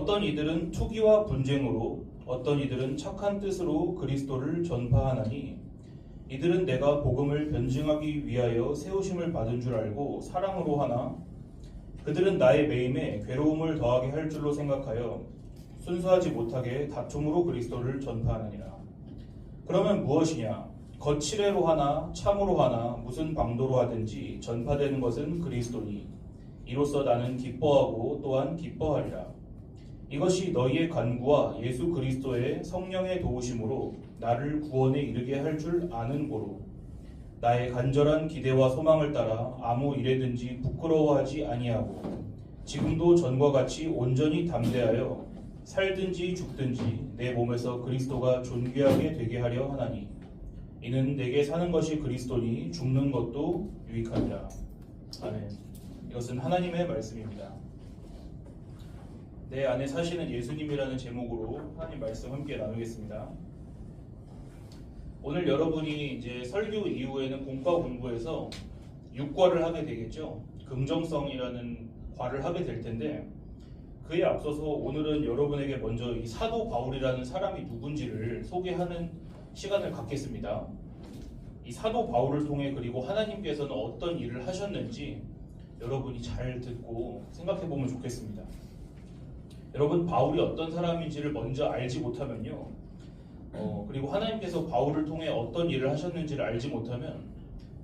어떤 이들은 투기와 분쟁으로 어떤 이들은 착한 뜻으로 그리스도를 전파하나니 이들은 내가 복음을 변증하기 위하여 세우심을 받은 줄 알고 사랑으로 하나 그들은 나의 매임에 괴로움을 더하게 할 줄로 생각하여 순수하지 못하게 다툼으로 그리스도를 전파하느니라. 그러면 무엇이냐? 거칠애로 하나 참으로 하나 무슨 방도로 하든지 전파되는 것은 그리스도니 이로써 나는 기뻐하고 또한 기뻐하리라. 이것이 너희의 간구와 예수 그리스도의 성령의 도우심으로 나를 구원에 이르게 할 줄 아는 고로 나의 간절한 기대와 소망을 따라 아무 일에든지 부끄러워하지 아니하고 지금도 전과 같이 온전히 담대하여 살든지 죽든지 내 몸에서 그리스도가 존귀하게 되게 하려 하나니 이는 내게 사는 것이 그리스도니 죽는 것도 유익하니라. 아멘. 이것은 하나님의 말씀입니다. 내 안에 사시는 예수님이라는 제목으로 하나님 말씀 함께 나누겠습니다. 오늘 여러분이 이제 설교 이후에는 공과 공부에서 6과를 하게 되겠죠. 긍정성이라는 과를 하게 될 텐데 그에 앞서서 오늘은 여러분에게 먼저 이 사도 바울이라는 사람이 누군지를 소개하는 시간을 갖겠습니다. 이 사도 바울을 통해 그리고 하나님께서는 어떤 일을 하셨는지 여러분이 잘 듣고 생각해 보면 좋겠습니다. 여러분, 바울이 어떤 사람인지를 먼저 알지 못하면요, 그리고 하나님께서 바울을 통해 어떤 일을 하셨는지를 알지 못하면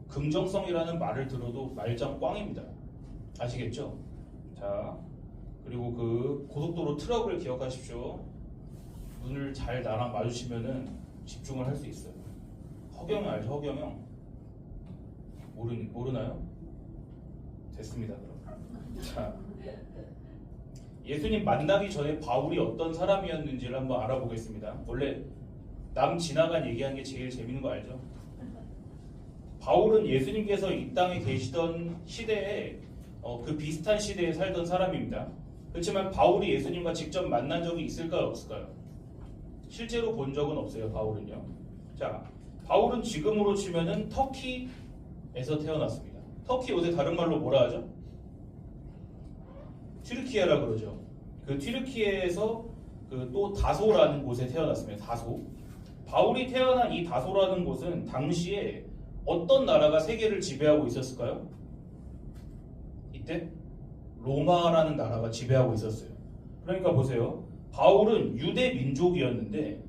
긍정성이라는 말을 들어도 말짱 꽝입니다. 아시겠죠? 자, 그리고 그 고속도로 트럭을 기억하십시오. 눈을 잘 나랑 마주치면은 집중을 할 수 있어요. 허경영 알죠? 허경영? 모르나요? 됐습니다. 그럼. 자, 예수님 만나기 전에 바울이 어떤 사람이었는지를 한번 알아보겠습니다. 원래 남 지나간 얘기하는 게 제일 재밌는 거 알죠? 바울은 예수님께서 이 땅에 계시던 시대에 그 비슷한 시대에 살던 사람입니다. 그렇지만 바울이 예수님과 직접 만난 적이 있을까요? 없을까요? 실제로 본 적은 없어요. 바울은요. 자, 바울은 지금으로 치면은 터키에서 태어났습니다. 터키 요새 다른 말로 뭐라 하죠? 튀르키예라 그러죠. 그 튀르키예에서 그 또 다소라는 곳에 태어났습니다. 다소. 바울이 태어난 이 다소라는 곳은 당시에 어떤 나라가 세계를 지배하고 있었을까요? 이때 로마라는 나라가 지배하고 있었어요. 그러니까 보세요. 바울은 유대 민족이었는데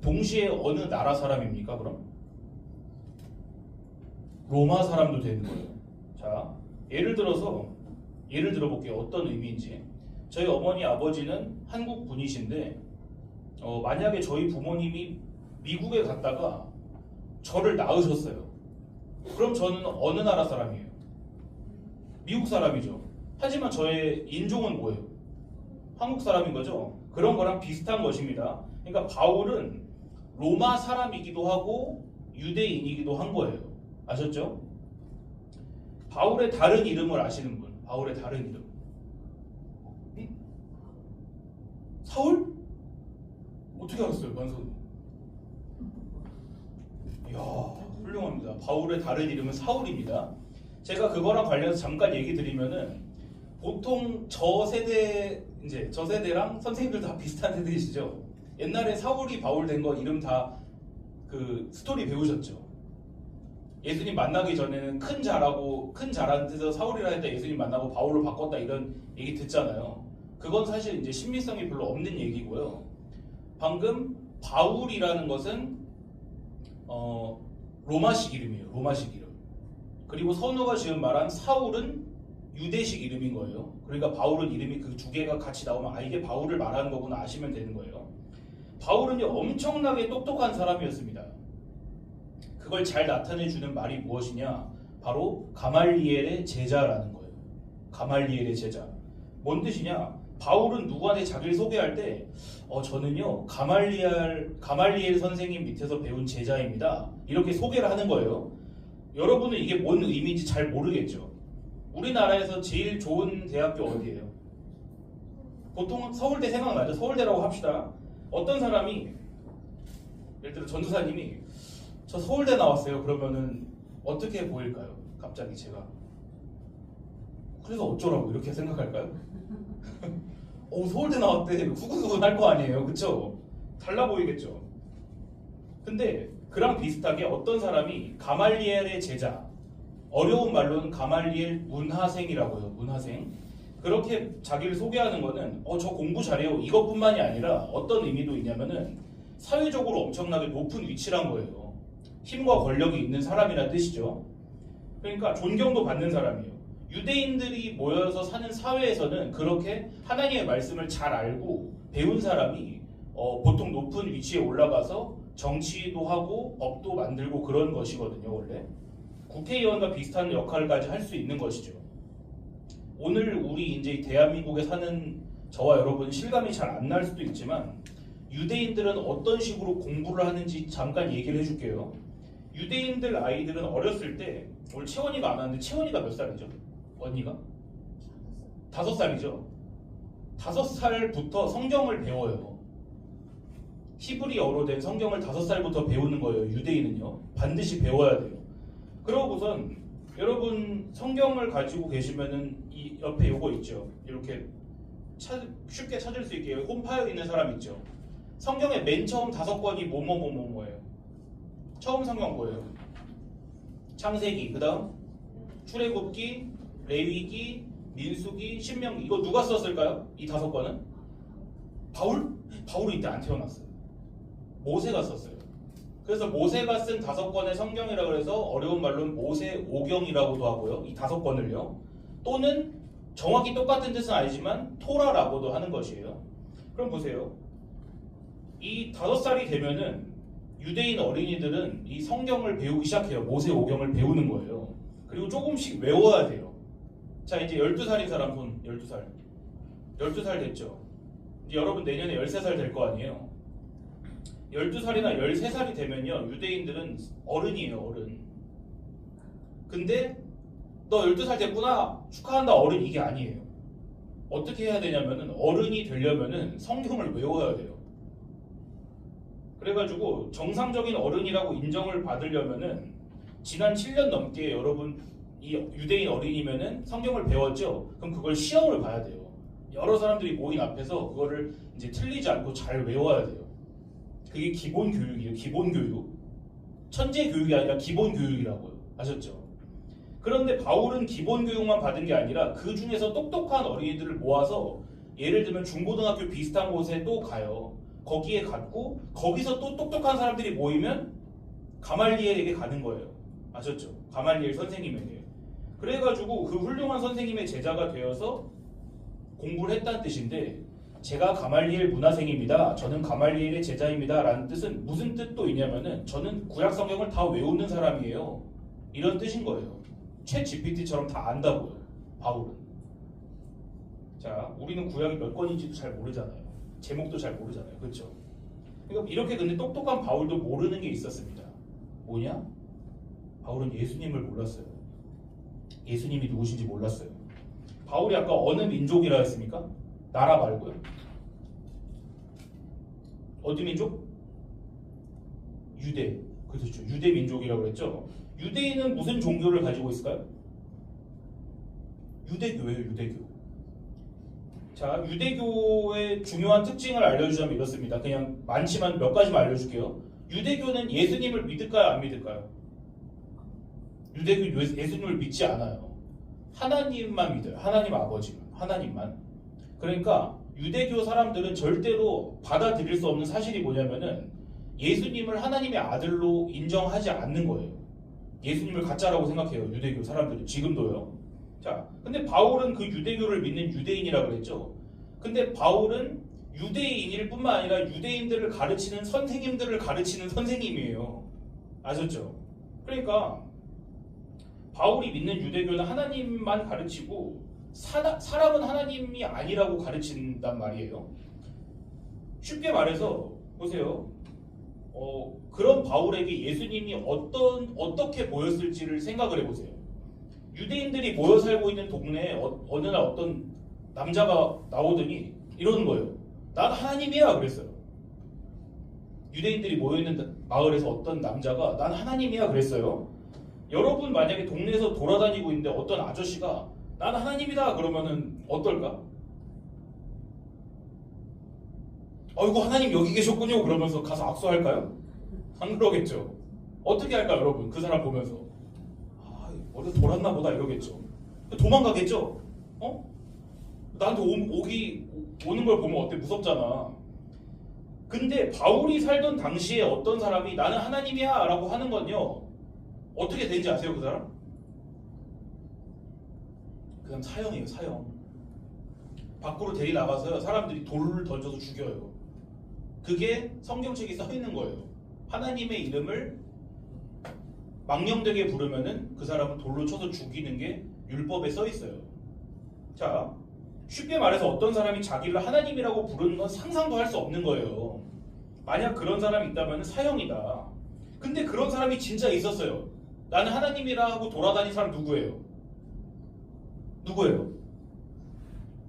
동시에 어느 나라 사람입니까? 그럼 로마 사람도 되는 거예요. 자, 예를 들어볼게요. 어떤 의미인지. 저희 어머니 아버지는 한국 분이신데 만약에 저희 부모님이 미국에 갔다가 저를 낳으셨어요. 그럼 저는 어느 나라 사람이에요? 미국 사람이죠. 하지만 저의 인종은 뭐예요? 한국 사람인 거죠. 그런 거랑 비슷한 것입니다. 그러니까 바울은 로마 사람이기도 하고 유대인이기도 한 거예요. 아셨죠? 바울의 다른 이름을 아시는 분? 바울의 다른 이름. 사울? 어떻게 알았어요, 반선? 이야, 훌륭합니다. 바울의 다른 이름은 사울입니다. 제가 그거랑 관련해서 잠깐 얘기 드리면은 보통 저 세대랑 선생님들 다 비슷한 세대이시죠? 옛날에 사울이 바울 된 거 이름 다 그 스토리 배우셨죠? 예수님 만나기 전에는 큰 자라는 뜻에서 사울이라 했다 예수님 만나고 바울로 바꿨다 이런 얘기 듣잖아요. 그건 사실 이제 신빙성이 별로 없는 얘기고요. 방금 바울이라는 것은 로마식 이름이에요. 로마식 이름. 그리고 선우가 지금 말한 사울은 유대식 이름인 거예요. 그러니까 바울은 이름이 그 두 개가 같이 나오면 이게 바울을 말하는 거구나 아시면 되는 거예요. 바울은요 엄청나게 똑똑한 사람이었습니다. 그걸 잘 나타내주는 말이 무엇이냐? 바로 가말리엘의 제자라는 거예요. 가말리엘의 제자. 뭔 뜻이냐? 바울은 누구한테 자기를 소개할 때 저는요 가말리엘 선생님 밑에서 배운 제자입니다. 이렇게 소개를 하는 거예요. 여러분은 이게 뭔 의미인지 잘 모르겠죠. 우리나라에서 제일 좋은 대학교 어디예요? 보통 서울대 생각나죠? 서울대라고 합시다. 어떤 사람이 예를 들어 전도사님이 저 서울대 나왔어요. 그러면은 어떻게 보일까요? 갑자기 제가 그래서 어쩌라고 이렇게 생각할까요? 서울대 나왔대. 후근후근 할 거 아니에요. 그쵸? 달라 보이겠죠? 근데 그랑 비슷하게 어떤 사람이 가말리엘의 제자, 어려운 말로는 가말리엘 문하생이라고요. 문하생. 그렇게 자기를 소개하는 거는 저 공부 잘해요. 이것뿐만이 아니라 어떤 의미도 있냐면은 사회적으로 엄청나게 높은 위치란 거예요. 힘과 권력이 있는 사람이라는 뜻이죠. 그러니까 존경도 받는 사람이에요. 유대인들이 모여서 사는 사회에서는 그렇게 하나님의 말씀을 잘 알고 배운 사람이 보통 높은 위치에 올라가서 정치도 하고 법도 만들고 그런 것이거든요. 원래 국회의원과 비슷한 역할까지 할 수 있는 것이죠. 오늘 우리 이제 대한민국에 사는 저와 여러분 실감이 잘 안 날 수도 있지만 유대인들은 어떤 식으로 공부를 하는지 잠깐 얘기를 해줄게요. 유대인들 아이들은 어렸을 때 오늘 채원이가 안 왔는데 채원이가 몇 살이죠? 언니가? 5살이죠. 5살부터 성경을 배워요. 히브리어로 된 성경을 5살부터 배우는 거예요. 유대인은요. 반드시 배워야 돼요. 그러고선 여러분 성경을 가지고 계시면은 이 옆에 요거 있죠. 이렇게 쉽게 찾을 수 있게 홈파에 있는 사람 있죠. 성경의 맨 처음 5권이 뭐예요? 처음 성경 뭐예요? 창세기, 그 다음 출애굽기, 레위기, 민수기, 신명기. 이거 누가 썼을까요? 이 5권은? 바울이 이때 안 태어났어요. 모세가 썼어요. 그래서 모세가 쓴 5권의 성경이라 그래서 어려운 말로는 모세오경이라고도 하고요. 이 5권을요. 또는 정확히 똑같은 뜻은 아니지만 토라라고도 하는 것이에요. 그럼 보세요. 이 5살이 되면은 유대인 어린이들은 이 성경을 배우기 시작해요. 모세오경을 배우는 거예요. 그리고 조금씩 외워야 돼요. 자, 이제 12살인 사람 손. 12살. 12살 됐죠. 이제 여러분 내년에 13살 될 거 아니에요. 12살이나 13살이 되면요. 유대인들은 어른이에요. 어른. 근데 너 12살 됐구나. 축하한다. 어른. 이게 아니에요. 어떻게 해야 되냐면은 어른이 되려면은 성경을 외워야 돼요. 그래가지고 정상적인 어른이라고 인정을 받으려면은 지난 7년 넘게 여러분 이 유대인 어린이면은 성경을 배웠죠. 그럼 그걸 시험을 봐야 돼요. 여러 사람들이 모인 앞에서 그거를 이제 틀리지 않고 잘 외워야 돼요. 그게 기본 교육이에요. 기본 교육. 천재 교육이 아니라 기본 교육이라고요. 아셨죠? 그런데 바울은 기본 교육만 받은 게 아니라 그 중에서 똑똑한 어린이들을 모아서 예를 들면 중고등학교 비슷한 곳에 또 가요. 거기에 갔고 거기서 또 똑똑한 사람들이 모이면 가말리엘에게 가는 거예요. 아셨죠? 가말리엘 선생님에게. 그래가지고 그 훌륭한 선생님의 제자가 되어서 공부를 했다는 뜻인데 제가 가말리엘 문화생입니다. 저는 가말리엘의 제자입니다. 라는 뜻은 무슨 뜻도 있냐면은 저는 구약 성경을 다 외우는 사람이에요. 이런 뜻인 거예요. 챗 GPT처럼 다 안다고요. 바울은. 자, 우리는 구약이 몇 권인지도 잘 모르잖아요. 제목도 잘 모르잖아요. 그렇죠? 그러니까 이렇게 근데 똑똑한 바울도 모르는 게 있었습니다. 뭐냐? 바울은 예수님을 몰랐어요. 예수님이 누구신지 몰랐어요. 바울이 아까 어느 민족이라 했습니까? 나라 말고요. 어디 민족? 유대. 그렇죠. 유대 민족이라고 그랬죠. 유대인은 무슨 종교를 가지고 있을까요? 유대교예요. 유대교. 자, 유대교의 중요한 특징을 알려주자면 이렇습니다. 그냥 많지만 몇 가지만 알려줄게요. 유대교는 예수님을 믿을까요? 안 믿을까요? 유대교 예수님을 믿지 않아요. 하나님만 믿어요. 하나님 아버지만. 하나님만. 그러니까 유대교 사람들은 절대로 받아들일 수 없는 사실이 뭐냐면은 예수님을 하나님의 아들로 인정하지 않는 거예요. 예수님을 가짜라고 생각해요. 유대교 사람들은 지금도요. 자, 근데 바울은 그 유대교를 믿는 유대인이라고 그랬죠. 근데 바울은 유대인일 뿐만 아니라 유대인들을 가르치는 선생님들을 가르치는 선생님이에요. 아셨죠? 그러니까 바울이 믿는 유대교는 하나님만 가르치고 사람은 하나님이 아니라고 가르친단 말이에요. 쉽게 말해서 보세요. 그런 바울에게 예수님이 어떻게 보였을지를 생각을 해보세요. 유대인들이 모여 살고 있는 동네에 어느 날 어떤 남자가 나오더니 이러는 거예요. 난 하나님이야 그랬어요. 유대인들이 모여있는 마을에서 어떤 남자가 난 하나님이야 그랬어요. 여러분 만약에 동네에서 돌아다니고 있는데 어떤 아저씨가 난 하나님이다 그러면은 어떨까? 어이구 하나님 여기 계셨군요 그러면서 가서 악수할까요? 안 그러겠죠. 어떻게 할까요 여러분? 그 사람 보면서 어디 돌았나 보다 이러겠죠. 도망가겠죠. 나한테 오는 걸 보면 어때? 무섭잖아. 근데 바울이 살던 당시에 어떤 사람이 나는 하나님이야 라고 하는 건요, 어떻게 되는지 아세요? 그 사람? 그 사람 사형이에요. 사형. 밖으로 데리 나가서요 사람들이 돌을 던져서 죽여요. 그게 성경책에 써 있는 거예요. 하나님의 이름을 망령되게 부르면은 그 사람은 돌로 쳐서 죽이는 게 율법에 써 있어요. 자, 쉽게 말해서 어떤 사람이 자기를 하나님이라고 부르는 건 상상도 할 수 없는 거예요. 만약 그런 사람이 있다면 사형이다. 근데 그런 사람이 진짜 있었어요. 나는 하나님이라 하고 돌아다니는 사람 누구예요? 누구예요?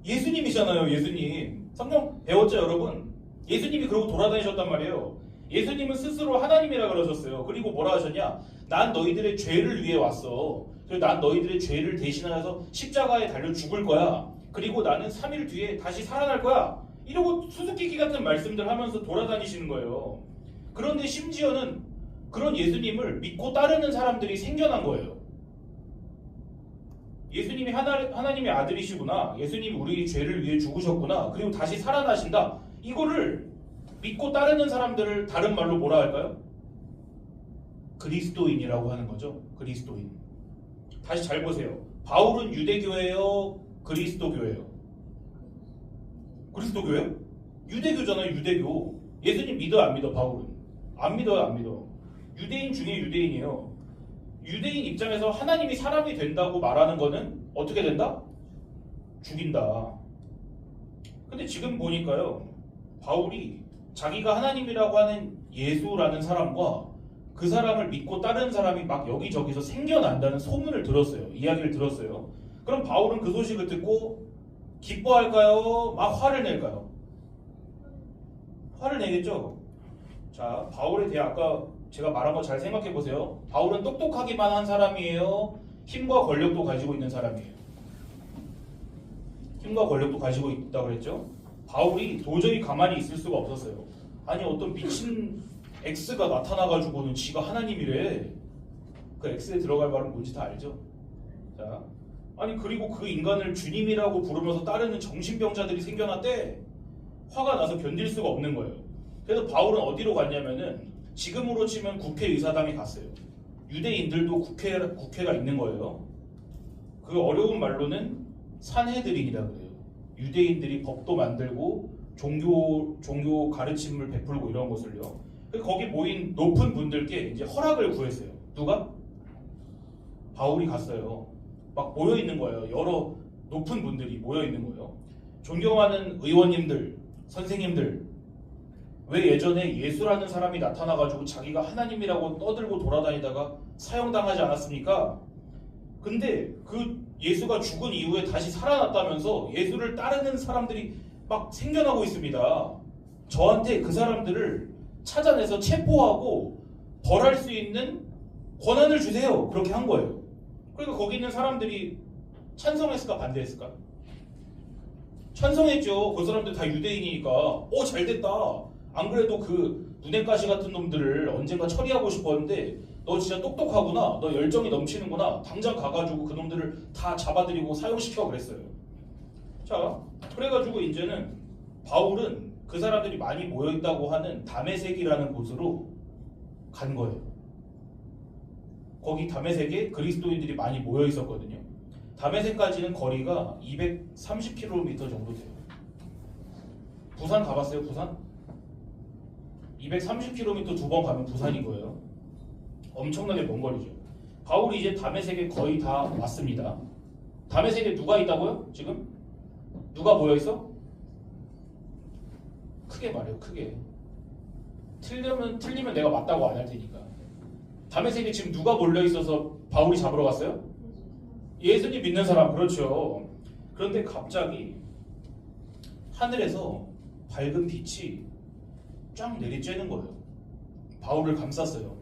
예수님이잖아요. 예수님. 성경 배웠죠 여러분? 예수님이 그러고 돌아다니셨단 말이에요. 예수님은 스스로 하나님이라 그러셨어요. 그리고 뭐라 하셨냐? 난 너희들의 죄를 위해 왔어. 그래서 난 너희들의 죄를 대신하여서 십자가에 달려 죽을 거야. 그리고 나는 3일 뒤에 다시 살아날 거야. 이러고 수수께끼 같은 말씀들 하면서 돌아다니시는 거예요. 그런데 심지어는 그런 예수님을 믿고 따르는 사람들이 생겨난 거예요. 예수님이 하나님의 아들이시구나. 예수님이 우리 죄를 위해 죽으셨구나. 그리고 다시 살아나신다. 이거를 믿고 따르는 사람들을 다른 말로 뭐라 할까요? 그리스도인이라고 하는 거죠. 그리스도인. 다시 잘 보세요. 바울은 유대교예요? 그리스도교예요? 그리스도교예요? 유대교잖아요. 유대교. 예수님 믿어 안 믿어? 바울은 안 믿어요. 안 믿어. 유대인 중에 유대인이에요. 유대인 입장에서 하나님이 사람이 된다고 말하는 거는 어떻게 된다? 죽인다. 근데 지금 보니까요, 바울이 자기가 하나님이라고 하는 예수라는 사람과 그 사람을 믿고 따르는 사람이 막 여기저기서 생겨난다는 소문을 들었어요. 이야기를 들었어요. 그럼 바울은 그 소식을 듣고 기뻐할까요? 막 화를 낼까요? 화를 내겠죠. 자, 바울에 대해 아까 제가 말한 거 잘 생각해 보세요. 바울은 똑똑하기만 한 사람이에요? 힘과 권력도 가지고 있는 사람이에요? 힘과 권력도 가지고 있다고 그랬죠. 바울이 도저히 가만히 있을 수가 없었어요. 아니 어떤 미친 X가 나타나가지고는 지가 하나님이래. 그 X에 들어갈 말은 뭔지 다 알죠. 자, 아니 그리고 그 인간을 주님이라고 부르면서 따르는 정신병자들이 생겨났대. 화가 나서 견딜 수가 없는 거예요. 그래서 바울은 어디로 갔냐면은 지금으로 치면 국회의사당에 갔어요. 유대인들도 국회가 있는 거예요. 그 어려운 말로는 산헤드린이라고 해요. 유대인들이 법도 만들고 종교 가르침을 베풀고 이런 것을요. 거기 모인 높은 분들께 이제 허락을 구했어요. 누가? 바울이 갔어요. 막 모여 있는 거예요. 여러 높은 분들이 모여 있는 거예요. 존경하는 의원님들, 선생님들, 왜 예전에 예수라는 사람이 나타나가지고 자기가 하나님이라고 떠들고 돌아다니다가 사형당하지 않았습니까? 근데 그 예수가 죽은 이후에 다시 살아났다면서 예수를 따르는 사람들이 막 생겨나고 있습니다. 저한테 그 사람들을 찾아내서 체포하고 벌할 수 있는 권한을 주세요. 그렇게 한 거예요. 그러니까 거기 있는 사람들이 찬성했을까 반대했을까? 찬성했죠. 그 사람들 다 유대인이니까 잘됐다. 안 그래도 그 눈엣가시 같은 놈들을 언젠가 처리하고 싶었는데 너 진짜 똑똑하구나. 너 열정이 넘치는구나. 당장 가가지고 그 놈들을 다 잡아들이고 사형시켜 그랬어요. 자, 그래가지고 이제는 바울은 그 사람들이 많이 모여있다고 하는 다메섹이라는 곳으로 간 거예요. 거기 다메섹에 그리스도인들이 많이 모여있었거든요. 다메섹까지는 거리가 230km 정도 돼요. 부산 가봤어요? 부산? 230km 두 번 가면 부산인 거예요. 엄청나게 먼 거리죠. 바울이 이제 다메섹에 거의 다 왔습니다. 다메섹에 누가 있다고요? 지금? 누가 모여있어? 크게 말해요. 크게. 틀리면 내가 맞다고 안 할 테니까. 다메섹에 지금 누가 몰려있어서 바울이 잡으러 갔어요? 예수님 믿는 사람. 그렇죠. 그런데 갑자기 하늘에서 밝은 빛이 쫙 내리쬐는 거예요. 바울을 감쌌어요.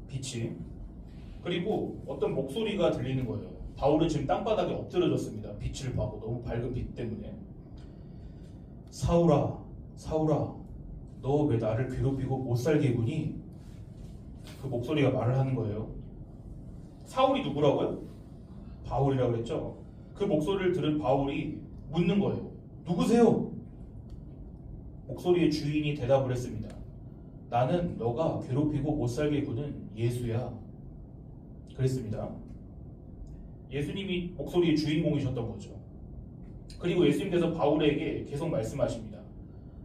빛이. 그리고 어떤 목소리가 들리는 거예요. 바울은 지금 땅바닥에 엎드려졌습니다. 빛을 봐고 너무 밝은 빛 때문에. 사울아, 사울아, 너 왜 나를 괴롭히고 못 살게 구니? 그 목소리가 말을 하는 거예요. 사울이 누구라고요? 바울이라고 그랬죠. 그 목소리를 들은 바울이 묻는 거예요. 누구세요? 목소리의 주인이 대답을 했습니다. 나는 너가 괴롭히고 못 살게 구는 예수야. 그랬습니다. 예수님이 목소리의 주인공이셨던 거죠. 그리고 예수님께서 바울에게 계속 말씀하십니다.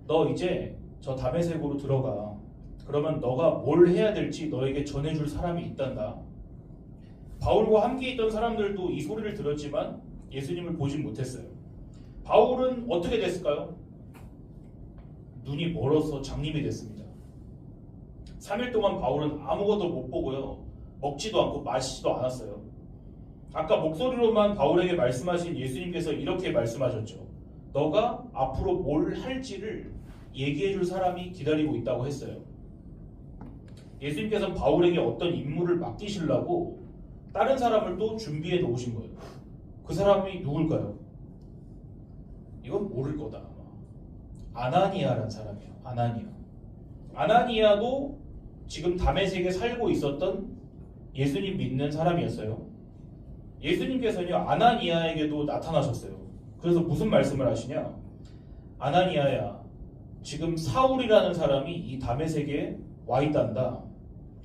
너 이제 저 다메섹으로 들어가. 그러면 너가 뭘 해야 될지 너에게 전해줄 사람이 있단다. 바울과 함께 있던 사람들도 이 소리를 들었지만 예수님을 보진 못했어요. 바울은 어떻게 됐을까요? 눈이 멀어서 장님이 됐습니다. 3일 동안 바울은 아무것도 못 보고요. 먹지도 않고 마시지도 않았어요. 아까 목소리로만 바울에게 말씀하신 예수님께서 이렇게 말씀하셨죠. 너가 앞으로 뭘 할지를 얘기해 줄 사람이 기다리고 있다고 했어요. 예수님께서는 바울에게 어떤 임무를 맡기시려고 다른 사람을 또 준비해 놓으신 거예요. 그 사람이 누굴까요? 이건 모를 거다. 아나니아라는 사람이에요. 아나니아도 지금 다메섹에 살고 있었던 예수님 믿는 사람이었어요. 예수님께서는요, 아나니아에게도 나타나셨어요. 그래서 무슨 말씀을 하시냐? 아나니아야, 지금 사울이라는 사람이 이 다메섹에 와 있단다.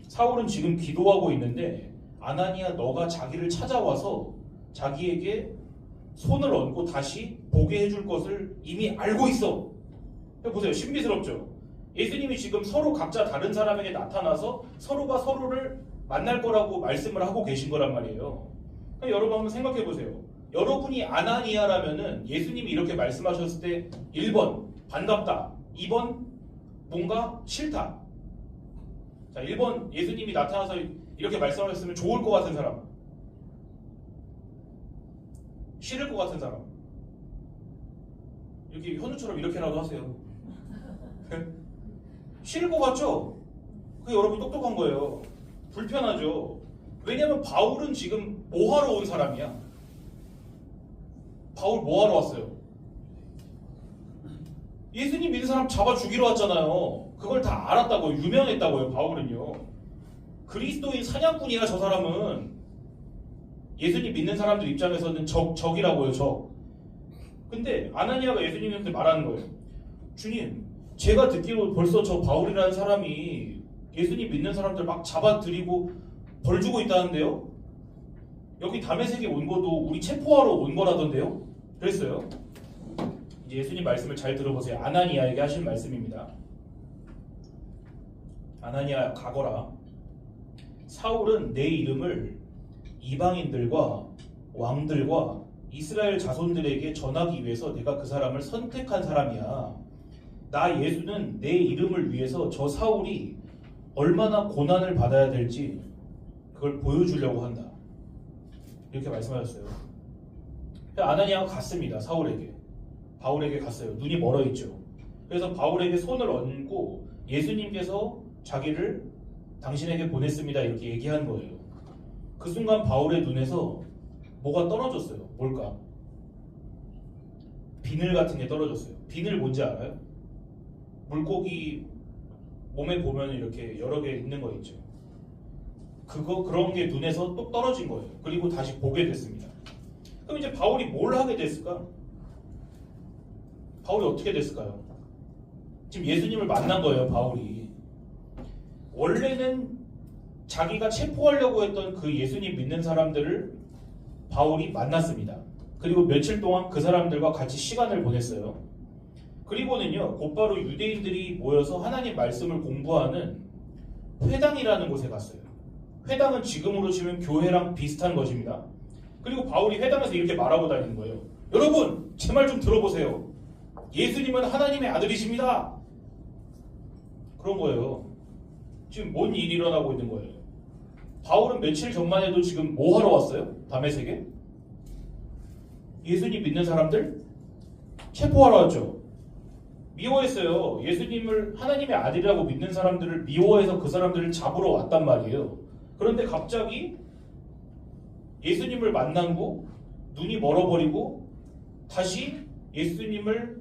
사울은 지금 기도하고 있는데 아나니아 너가 자기를 찾아와서 자기에게 손을 얹고 다시 보게 해줄 것을 이미 알고 있어. 보세요. 신비스럽죠? 예수님이 지금 서로 각자 다른 사람에게 나타나서 서로가 서로를 만날 거라고 말씀을 하고 계신 거란 말이에요. 그러니까 여러분 한번 생각해 보세요. 여러분이 아나니아라면은 예수님이 이렇게 말씀하셨을 때 1번 반갑다, 2번 뭔가 싫다. 자, 1번 예수님이 나타나서 이렇게 말씀하셨으면 좋을 것 같은 사람, 싫을 것 같은 사람. 이렇게 현우처럼 이렇게라도 하세요. 싫을 것 같죠? 그게 여러분 똑똑한 거예요. 불편하죠. 왜냐하면 바울은 지금 뭐하러 온 사람이야? 바울 뭐하러 왔어요? 예수님 믿는 사람 잡아 죽이러 왔잖아요. 그걸 다 알았다고요. 유명했다고요. 바울은요. 그리스도인 사냥꾼이야. 저 사람은. 예수님 믿는 사람들 입장에서는 적이라고요. 적. 근데 아나니아가 예수님한테 말하는 거예요. 주님, 제가 듣기로 벌써 저 바울이라는 사람이 예수님 믿는 사람들 막 잡아들이고 벌 주고 있다는데요? 여기 다메섹에 온 것도 우리 체포하러 온 거라던데요? 그랬어요. 이제 예수님 말씀을 잘 들어보세요. 아나니아에게 하신 말씀입니다. 아나니아 가거라. 사울은 내 이름을 이방인들과 왕들과 이스라엘 자손들에게 전하기 위해서 내가 그 사람을 선택한 사람이야. 나 예수는 내 이름을 위해서 저 사울이 얼마나 고난을 받아야 될지 그걸 보여주려고 한다. 이렇게 말씀하셨어요. 아나니아가 갔습니다. 사울에게. 바울에게 갔어요. 눈이 멀어 있죠. 그래서 바울에게 손을 얹고 예수님께서 자기를 당신에게 보냈습니다. 이렇게 얘기한 거예요. 그 순간 바울의 눈에서 뭐가 떨어졌어요. 뭘까? 비늘 같은 게 떨어졌어요. 비늘 뭔지 알아요? 물고기 몸에 보면 이렇게 여러 개 있는 거 있죠. 그런 게 눈에서 또 떨어진 거예요. 그리고 다시 보게 됐습니다. 그럼 이제 바울이 뭘 하게 됐을까? 바울이 어떻게 됐을까요? 지금 예수님을 만난 거예요. 바울이. 원래는 자기가 체포하려고 했던 그 예수님 믿는 사람들을 바울이 만났습니다. 그리고 며칠 동안 그 사람들과 같이 시간을 보냈어요. 그리고는요, 곧바로 유대인들이 모여서 하나님 말씀을 공부하는 회당이라는 곳에 갔어요. 회당은 지금으로 치면 교회랑 비슷한 것입니다. 그리고 바울이 회당에서 이렇게 말하고 다니는 거예요. 여러분, 제 말 좀 들어보세요. 예수님은 하나님의 아들이십니다. 그런 거예요. 지금 뭔 일이 일어나고 있는 거예요? 바울은 며칠 전만 해도 지금 뭐 하러 왔어요? 다메섹에? 예수님 믿는 사람들 체포하러 왔죠. 미워했어요. 예수님을 하나님의 아들이라고 믿는 사람들을 미워해서 그 사람들을 잡으러 왔단 말이에요. 그런데 갑자기 예수님을 만나고 눈이 멀어버리고 다시 예수님을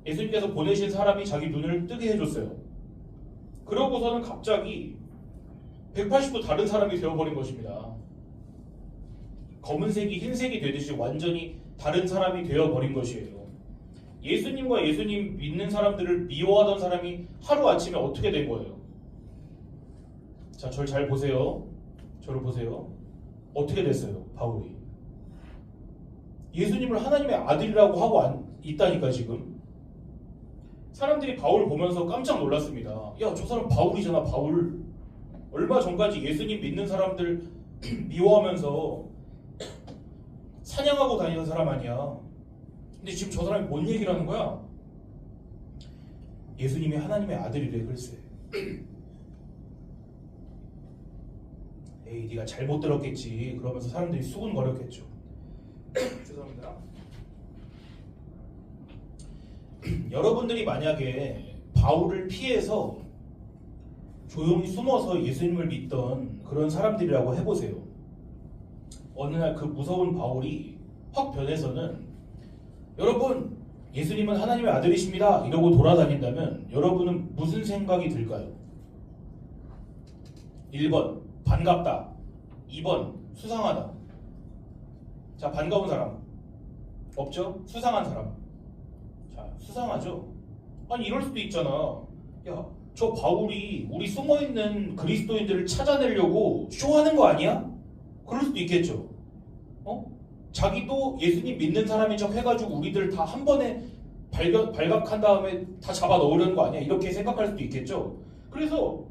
예수님께서 보내신 사람이 자기 눈을 뜨게 해줬어요. 그러고서는 갑자기 180도 다른 사람이 되어버린 것입니다. 검은색이 흰색이 되듯이 완전히 다른 사람이 되어버린 것이에요. 예수님과 예수님 믿는 사람들을 미워하던 사람이 하루아침에 어떻게 된 거예요? 자, 저를 잘 보세요. 저를 보세요. 어떻게 됐어요? 바울이. 예수님을 하나님의 아들이라고 하고 있다니까 지금. 사람들이 바울 보면서 깜짝 놀랐습니다. 야, 저 사람 바울이잖아, 바울. 얼마 전까지 예수님 믿는 사람들 미워하면서 사냥하고 다니는 사람 아니야. 근데 지금 저 사람이 뭔 얘기를 하는 거야? 예수님이 하나님의 아들이래. 글쎄. 에이, 네가 잘못 들었겠지. 그러면서 사람들이 수군거렸겠죠. 죄송합니다. 여러분들이 만약에 바울을 피해서 조용히 숨어서 예수님을 믿던 그런 사람들이라고 해보세요. 어느 날 그 무서운 바울이 확 변해서는 여러분, 예수님은 하나님의 아들이십니다 이러고 돌아다닌다면 여러분은 무슨 생각이 들까요? 1번 반갑다, 2번 수상하다. 자, 반가운 사람 없죠? 수상한 사람. 자, 수상하죠? 아니, 이럴 수도 있잖아. 야, 저 바울이 우리 숨어있는 그리스도인들을 찾아내려고 쇼하는 거 아니야? 그럴 수도 있겠죠. 자기도 예수님 믿는 사람인 척 해가지고 우리들 다 한 번에 발각한 다음에 다 잡아 넣으려는 거 아니야? 이렇게 생각할 수도 있겠죠. 그래서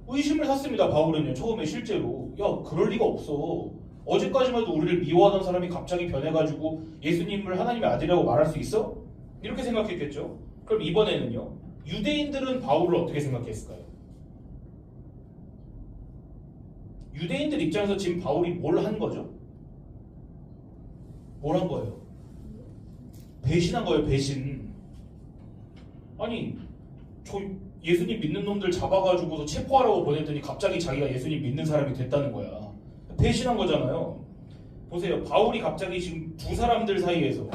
의심을 샀습니다. 바울은요, 처음에 실제로. 야, 그럴 리가 없어. 어제까지만 해도 우리를 미워하던 사람이 갑자기 변해가지고 예수님을 하나님의 아들이라고 말할 수 있어? 이렇게 생각했겠죠. 그럼 이번에는요, 유대인들은 바울을 어떻게 생각했을까요? 유대인들 입장에서 지금 바울이 뭘 한 거죠? 뭘 한 거예요? 배신한 거예요, 배신. 아니, 저 예수님 믿는 놈들 잡아가지고서 체포하라고 보냈더니 갑자기 자기가 예수님 믿는 사람이 됐다는 거야. 배신한 거잖아요. 보세요, 바울이 갑자기 지금 두 사람들 사이에서,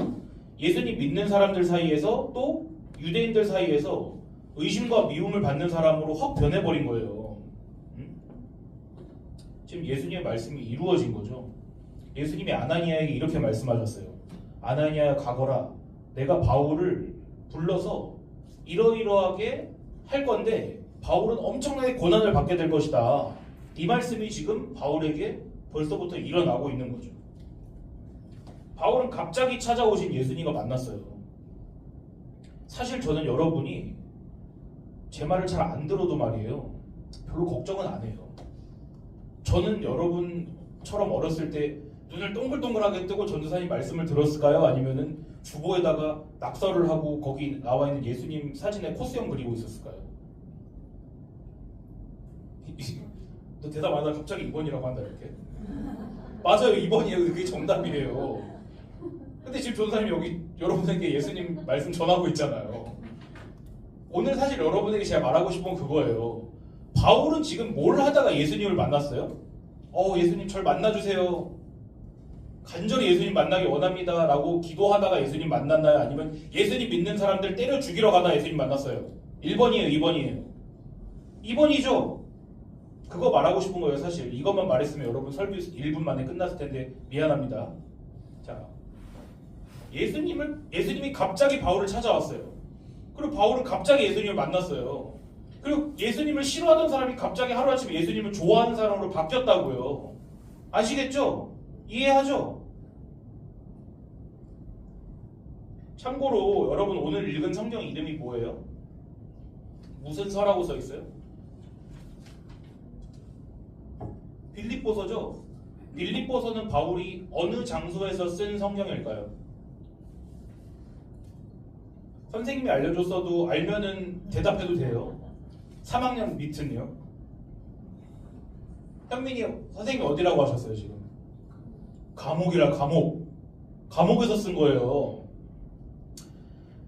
예수님 믿는 사람들 사이에서 또 유대인들 사이에서 의심과 미움을 받는 사람으로 확 변해버린 거예요. 지금 예수님의 말씀이 이루어진 거죠. 예수님이 아나니아에게 이렇게 말씀하셨어요. 아나니아야, 가거라. 내가 바울을 불러서 이러이러하게 할 건데 바울은 엄청나게 고난을 받게 될 것이다. 이 말씀이 지금 바울에게 벌써부터 일어나고 있는 거죠. 바울은 갑자기 찾아오신 예수님과 만났어요. 사실 저는 여러분이 제 말을 잘 안 들어도 말이에요, 별로 걱정은 안 해요. 저는 여러분처럼 어렸을 때 눈을 동글동글하게 뜨고 전도사님 말씀을 들었을까요? 아니면은 주보에다가 낙서를 하고 거기 나와 있는 예수님 사진에 코스형 그리고 있었을까요? 너 대답 안 하다 갑자기 2번이라고 한다 이렇게? 맞아요, 2번이에요. 그게 정답이에요. 근데 지금 전도사님이 여기 여러분에게 예수님 말씀 전하고 있잖아요. 오늘 사실 여러분에게 제가 말하고 싶은 건 그거예요. 바울은 지금 뭘 하다가 예수님을 만났어요? 예수님 절 만나주세요. 간절히 예수님 만나기 원합니다 라고 기도하다가 예수님 만났나요? 아니면 예수님 믿는 사람들 때려 죽이러 가다 예수님 만났어요? 1번이에요, 2번이에요? 2번이죠. 그거 말하고 싶은 거예요. 사실 이것만 말했으면 여러분 설교 1분 만에 끝났을 텐데 미안합니다. 자, 예수님이 갑자기 바울을 찾아왔어요. 그리고 바울은 갑자기 예수님을 만났어요. 그리고 예수님을 싫어하던 사람이 갑자기 하루아침에 예수님을 좋아하는 사람으로 바뀌었다고요. 아시겠죠? 이해하죠? 참고로 여러분 오늘 읽은 성경 이름이 뭐예요? 무슨 서라고 써 있어요? 빌립보서죠? 빌립보서는 바울이 어느 장소에서 쓴 성경일까요? 선생님이 알려줬어도 알면은 대답해도 돼요. 3학년 밑은요? 현민이 선생님이 어디라고 하셨어요 지금? 감옥이라. 감옥에서 쓴 거예요.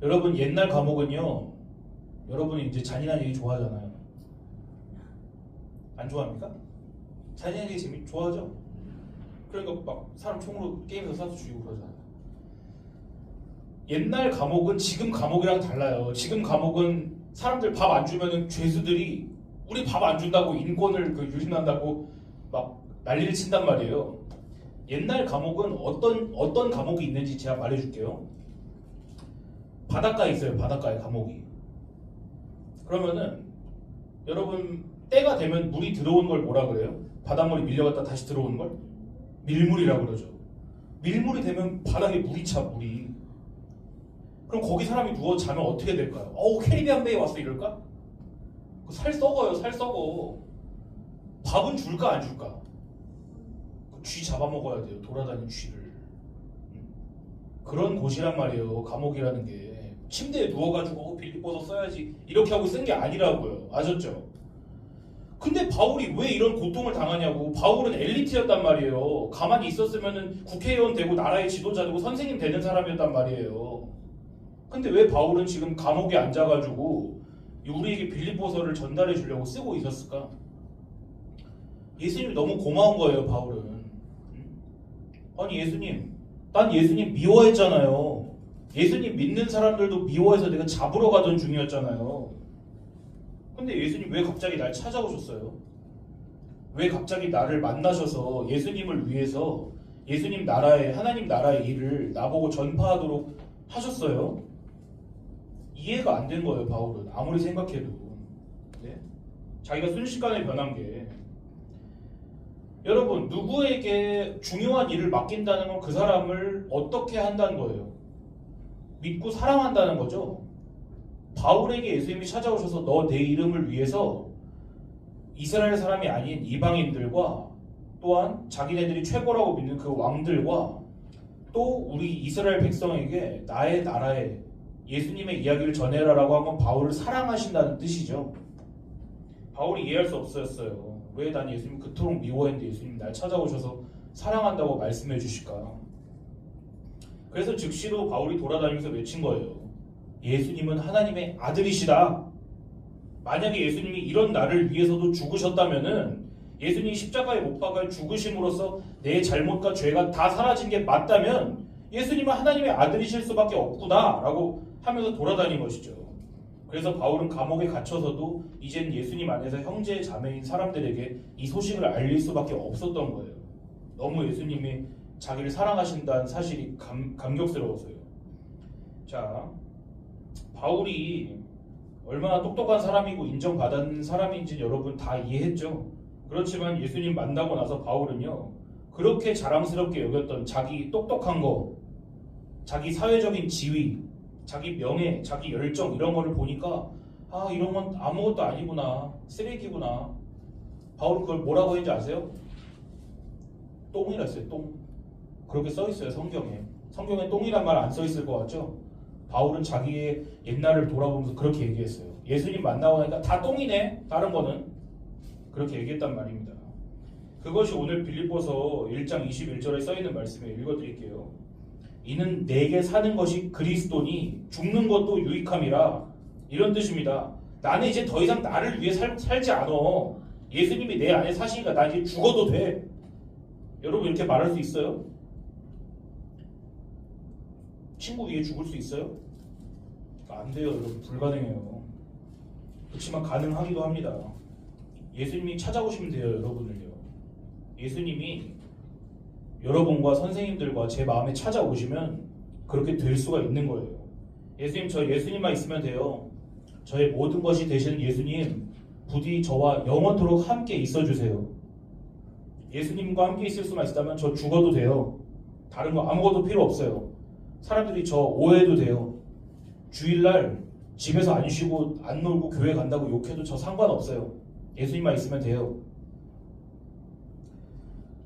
여러분 옛날 감옥은요, 여러분이 이제 잔인한 얘기 좋아하잖아요. 안 좋아합니까? 잔인한 얘기 옛날 감옥은 지금 감옥이랑 달라요. 지금 감옥은 사람들 밥 안 주면은 죄수들이 우리 밥 안 준다고 인권을 유린한다고 막 난리를 친단 말이에요. 옛날 감옥은 어떤 감옥이 있는지 제가 말해줄게요. 바닷가에 있어요. 바닷가에 감옥이. 그러면은 여러분 때가 되면 물이 들어오는 걸 뭐라 그래요? 바닷물이 밀려갔다 다시 들어오는 걸? 밀물이라고 그러죠. 밀물이 되면 바닥에 물이 차, 물이. 그럼 거기 사람이 누워 자면 어떻게 될까요? 캐리비안 베이에 왔어 이럴까? 살 썩어요. 살 썩어. 밥은 줄까 안 줄까? 쥐 잡아먹어야 돼요. 돌아다니는 쥐를. 그런 곳이란 말이에요. 감옥이라는 게. 침대에 누워가지고 빌립보서 써야지 이렇게 하고 쓴 게 아니라고요. 아셨죠? 근데 바울이 왜 이런 고통을 당하냐고. 바울은 엘리트였단 말이에요. 가만히 있었으면 국회의원 되고 나라의 지도자 되고 선생님 되는 사람이었단 말이에요. 근데 왜 바울은 지금 감옥에 앉아가지고 우리에게 빌립보서를 전달해 주려고 쓰고 있었을까? 예수님이 너무 고마운 거예요. 바울은. 아니 예수님, 난 예수님 미워했잖아요. 예수님 믿는 사람들도 미워해서 내가 잡으러 가던 중이었잖아요. 근데 예수님 왜 갑자기 날 찾아오셨어요? 왜 갑자기 나를 만나셔서 예수님을 위해서 예수님 나라의 하나님 나라의 일을 나보고 전파하도록 하셨어요? 이해가 안 된 거예요. 바울은 아무리 생각해도. 네? 자기가 순식간에 변한 게. 여러분 누구에게 중요한 일을 맡긴다는 건 그 사람을 어떻게 한다는 거예요? 믿고 사랑한다는 거죠. 바울에게 예수님이 찾아오셔서 너 내 이름을 위해서 이스라엘 사람이 아닌 이방인들과 또한 자기네들이 최고라고 믿는 그 왕들과 또 우리 이스라엘 백성에게 나의 나라에 예수님의 이야기를 전해라라고 한 건 바울을 사랑하신다는 뜻이죠. 바울이 이해할 수 없었어요. 왜 난 예수님 그토록 미워했는데 예수님 날 찾아오셔서 사랑한다고 말씀해 주실까? 그래서 즉시로 바울이 돌아다니면서 외친 거예요. 예수님은 하나님의 아들이시다. 만약에 예수님이 이런 나를 위해서도 죽으셨다면은 예수님이 십자가에 못 박아 죽으심으로써 내 잘못과 죄가 다 사라진 게 맞다면 예수님은 하나님의 아들이실 수밖에 없구나 라고 하면서 돌아다닌 것이죠. 그래서 바울은 감옥에 gat혀서도 이젠 예수님 안에서 형제 자매인 사람들에게 이 소식을 알릴 수밖에 없었던 거예요. 너무 예수님이 자기를 사랑하신다는 사실이 감격스러워서요. 자, 바울이 얼마나 똑똑한 사람이고 인정받은 사람인지 여러분 다 이해했죠. 그렇지만 예수님 만나고 나서 바울은요, 그렇게 자랑스럽게 여겼던 자기 똑똑한 거, 자기 사회적인 지위, 자기 명예, 자기 열정 이런 거를 보니까 이런 건 아무것도 아니구나, 쓰레기구나. 바울은 그걸 뭐라고 했는지 아세요? 똥이라 했어요. 똥. 그렇게 써 있어요. 성경에. 성경에 똥이란 말 안 써 있을 것 같죠? 바울은 자기의 옛날을 돌아보면서 그렇게 얘기했어요. 예수님 만나고 나니까 다 똥이네. 다른 거는. 그렇게 얘기했단 말입니다. 그것이 오늘 빌립보서 1장 21절에 써 있는 말씀에 읽어드릴게요. 이는 내게 사는 것이 그리스도니 죽는 것도 유익함이라. 이런 뜻입니다. 나는 이제 더 이상 나를 위해 살지 않아. 예수님이 내 안에 사시니까 나 이제 죽어도 돼. 여러분 이렇게 말할 수 있어요? 친구 위해 죽을 수 있어요? 안 돼요. 여러분 불가능해요. 그렇지만 가능하기도 합니다. 예수님이 찾아오시면 돼요. 여러분을요. 예수님이 여러분과 선생님들과 제 마음에 찾아오시면 그렇게 될 수가 있는 거예요. 예수님, 저 예수님만 있으면 돼요. 저의 모든 것이 되시는 예수님, 부디 저와 영원토록 함께 있어주세요. 예수님과 함께 있을 수만 있다면 저 죽어도 돼요. 다른 거 아무것도 필요 없어요. 사람들이 저 오해도 돼요. 주일날 집에서 안 쉬고 안 놀고 교회 간다고 욕해도 저 상관없어요. 예수님만 있으면 돼요.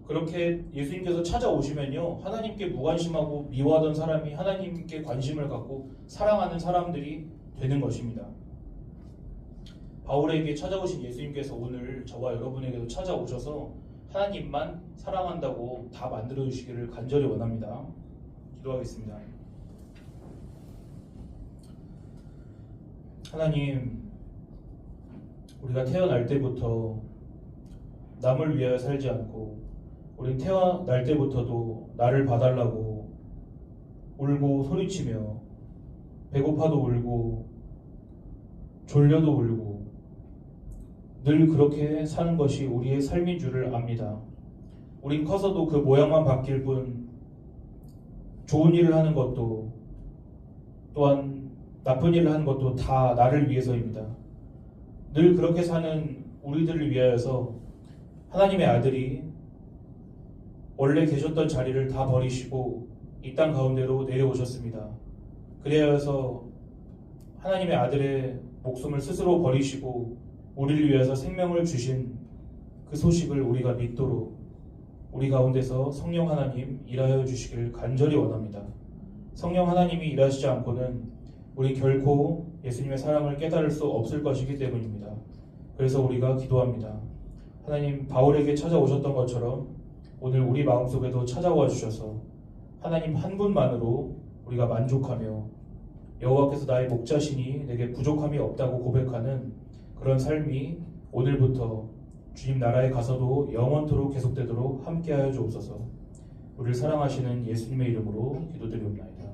그렇게 예수님께서 찾아오시면요, 하나님께 무관심하고 미워하던 사람이 하나님께 관심을 갖고 사랑하는 사람들이 되는 것입니다. 바울에게 찾아오신 예수님께서 오늘 저와 여러분에게도 찾아오셔서 하나님만 사랑한다고 다 만들어 주시기를 간절히 원합니다. 기도하겠습니다. 하나님, 우리가 태어날 때부터 남을 위하여 살지 않고 우린 태어날 때부터도 나를 봐달라고 울고 소리치며 배고파도 울고 졸려도 울고 늘 그렇게 사는 것이 우리의 삶인 줄을 압니다. 우린 커서도 그 모양만 바뀔 뿐 좋은 일을 하는 것도 또한 나쁜 일을 하는 것도 다 나를 위해서입니다. 늘 그렇게 사는 우리들을 위하여서 하나님의 아들이 원래 계셨던 자리를 다 버리시고 이 땅 가운데로 내려오셨습니다. 그래서 하나님의 아들의 목숨을 스스로 버리시고 우리를 위해서 생명을 주신 그 소식을 우리가 믿도록 우리 가운데서 성령 하나님 일하여 주시기를 간절히 원합니다. 성령 하나님이 일하시지 않고는 우리 결코 예수님의 사랑을 깨달을 수 없을 것이기 때문입니다. 그래서 우리가 기도합니다. 하나님, 바울에게 찾아오셨던 것처럼 오늘 우리 마음속에도 찾아와 주셔서 하나님 한 분만으로 우리가 만족하며 여호와께서 나의 목자시니 내게 부족함이 없다고 고백하는 그런 삶이 오늘부터 주님 나라에 가서도 영원토록 계속되도록 함께하여 주옵소서. 우리를 사랑하시는 예수님의 이름으로 기도드리옵나이다.